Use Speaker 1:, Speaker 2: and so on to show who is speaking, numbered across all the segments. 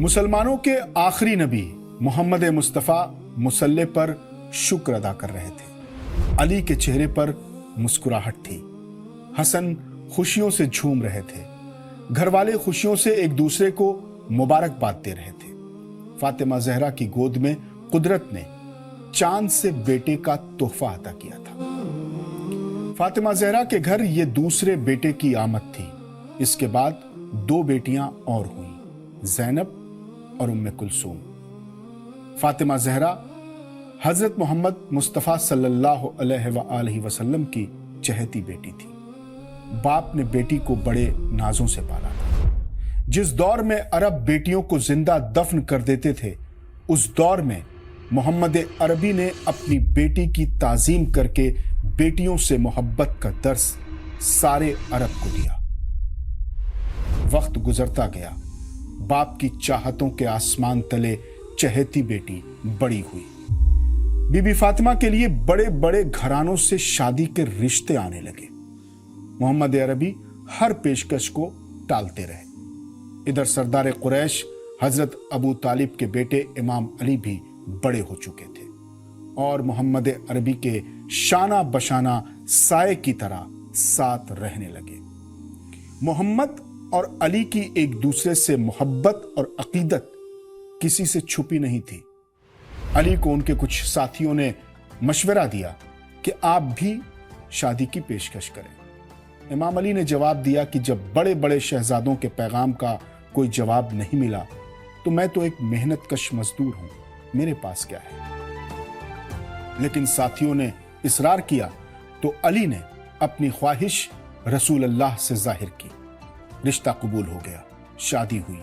Speaker 1: مسلمانوں کے آخری نبی محمد مصطفیٰ مصلی پر شکر ادا کر رہے تھے۔ علی کے چہرے پر مسکراہٹ تھی۔ حسن خوشیوں سے جھوم رہے تھے۔ گھر والے خوشیوں سے ایک دوسرے کو مبارکباد دے رہے تھے۔ فاطمہ زہرا کی گود میں قدرت نے چاند سے بیٹے کا تحفہ عطا کیا تھا۔ فاطمہ زہرا کے گھر یہ دوسرے بیٹے کی آمد تھی۔ اس کے بعد 2 بیٹیاں اور ہوئیں، زینب اور ام کلثوم۔ فاطمہ زہرا حضرت محمد مصطفیٰ صلی اللہ علیہ وآلہ وسلم کی چہیتی بیٹی تھی۔ باپ نے بیٹی کو بڑے نازوں سے پالا تھا۔ جس دور میں عرب بیٹیوں کو زندہ دفن کر دیتے تھے، اس دور میں محمد عربی نے اپنی بیٹی کی تعظیم کر کے بیٹیوں سے محبت کا درس سارے عرب کو دیا۔ وقت گزرتا گیا، باپ کی چاہتوں کے آسمان تلے چہیتی بیٹی بڑی ہوئی۔ بی بی فاطمہ کے لیے بڑے بڑے گھرانوں سے شادی کے رشتے آنے لگے۔ محمد عربی ہر پیشکش کو ٹالتے رہے۔ ادھر سردار قریش حضرت ابو طالب کے بیٹے امام علی بھی بڑے ہو چکے تھے اور محمد عربی کے شانہ بشانہ سائے کی طرح ساتھ رہنے لگے۔ محمد اور علی کی ایک دوسرے سے محبت اور عقیدت کسی سے چھپی نہیں تھی۔ علی کو ان کے کچھ ساتھیوں نے مشورہ دیا کہ آپ بھی شادی کی پیشکش کریں۔ امام علی نے جواب دیا کہ جب بڑے بڑے شہزادوں کے پیغام کا کوئی جواب نہیں ملا تو میں تو ایک محنت کش مزدور ہوں، میرے پاس کیا ہے۔ لیکن ساتھیوں نے اصرار کیا تو علی نے اپنی خواہش رسول اللہ سے ظاہر کی۔ رشتہ قبول ہو گیا، شادی ہوئی،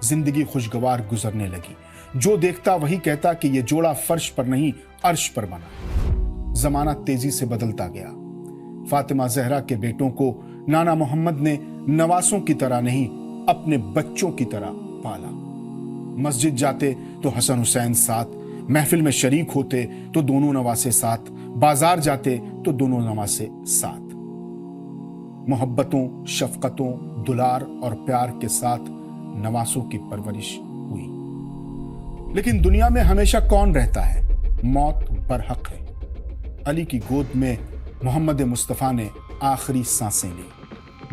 Speaker 1: زندگی خوشگوار گزرنے لگی۔ جو دیکھتا وہی کہتا کہ یہ جوڑا فرش پر نہیں عرش پر بنا۔ زمانہ تیزی سے بدلتا گیا۔ فاطمہ زہرا کے بیٹوں کو نانا محمد نے نواسوں کی طرح نہیں، اپنے بچوں کی طرح پالا۔ مسجد جاتے تو حسن حسین ساتھ، محفل میں شریک ہوتے تو دونوں نواسے ساتھ، بازار جاتے تو دونوں نواسے ساتھ۔ محبتوں، شفقتوں، دلار اور پیار کے ساتھ نواسوں کی پرورش ہوئی۔ لیکن دنیا میں ہمیشہ کون رہتا ہے؟ موت برحق ہے۔ علی کی گود میں محمد مصطفیٰ نے آخری سانسیں لی۔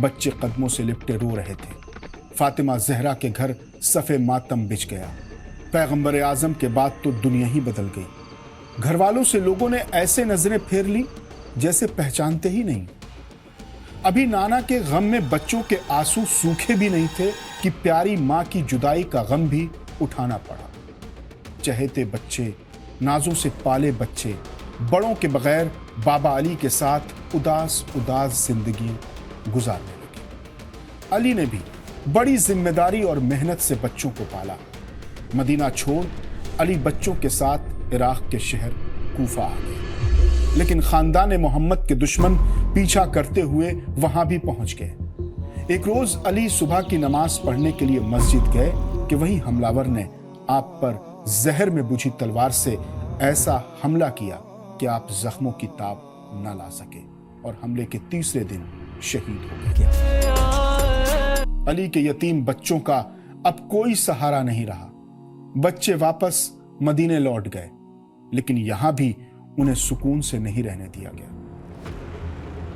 Speaker 1: بچے قدموں سے لپٹے رو رہے تھے۔ فاطمہ زہرا کے گھر صف ماتم بچھ گیا۔ پیغمبر اعظم کے بعد تو دنیا ہی بدل گئی۔ گھر والوں سے لوگوں نے ایسے نظریں پھیر لی جیسے پہچانتے ہی نہیں۔ ابھی نانا کے غم میں بچوں کے آنسو سوکھے بھی نہیں تھے کہ پیاری ماں کی جدائی کا غم بھی اٹھانا پڑا۔ چہیتے بچے، نازوں سے پالے بچے، بڑوں کے بغیر بابا علی کے ساتھ اداس اداس زندگی گزارنے لگے۔ علی نے بھی بڑی ذمہ داری اور محنت سے بچوں کو پالا۔ مدینہ چھوڑ علی بچوں کے ساتھ عراق کے شہر کوفہ آ گئے، لیکن خاندان محمد کے دشمن پیچھا کرتے ہوئے وہاں بھی پہنچ گئے۔ ایک روز علی صبح کی نماز پڑھنے کے لیے مسجد گئے کہ وہیں حملہ ور نے آپ پر زہر میں بجھی تلوار سے ایسا حملہ کیا کہ آپ زخموں کی تاب نہ لا سکے اور حملے کے تیسرے دن شہید ہو گئے۔ علی کے یتیم بچوں کا اب کوئی سہارا نہیں رہا۔ بچے واپس مدینے لوٹ گئے، لیکن یہاں بھی انہیں سکون سے نہیں رہنے دیا گیا۔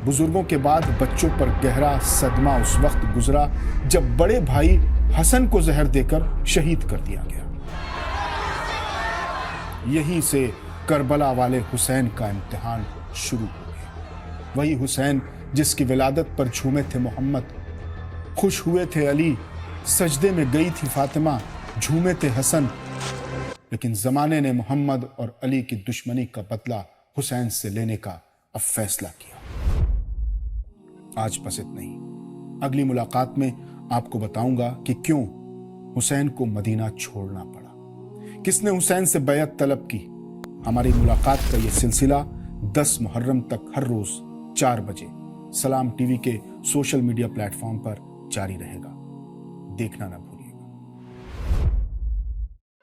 Speaker 1: بزرگوں کے بعد بچوں پر گہرا صدمہ اس وقت گزرا جب بڑے بھائی حسن کو زہر دے کر شہید کر دیا گیا۔ یہیں سے کربلا والے حسین کا امتحان شروع ہو گیا۔ وہی حسین جس کی ولادت پر جھومے تھے محمد، خوش ہوئے تھے علی، سجدے میں گئی تھی فاطمہ، جھومے تھے حسن، لیکن زمانے نے محمد اور علی کی دشمنی کا بدلہ حسین سے لینے کا اب فیصلہ کیا۔ آج بس اتنا ہی۔ اگلی ملاقات میں آپ کو بتاؤں گا کہ کیوں حسین کو مدینہ چھوڑنا پڑا، کس نے حسین سے بیعت طلب کی۔ ہماری ملاقات کا یہ سلسلہ 10 محرم تک ہر روز 4 بجے سلام ٹی وی کے سوشل میڈیا پلیٹ فارم پر جاری رہے گا۔ دیکھنا نہ بھولیں۔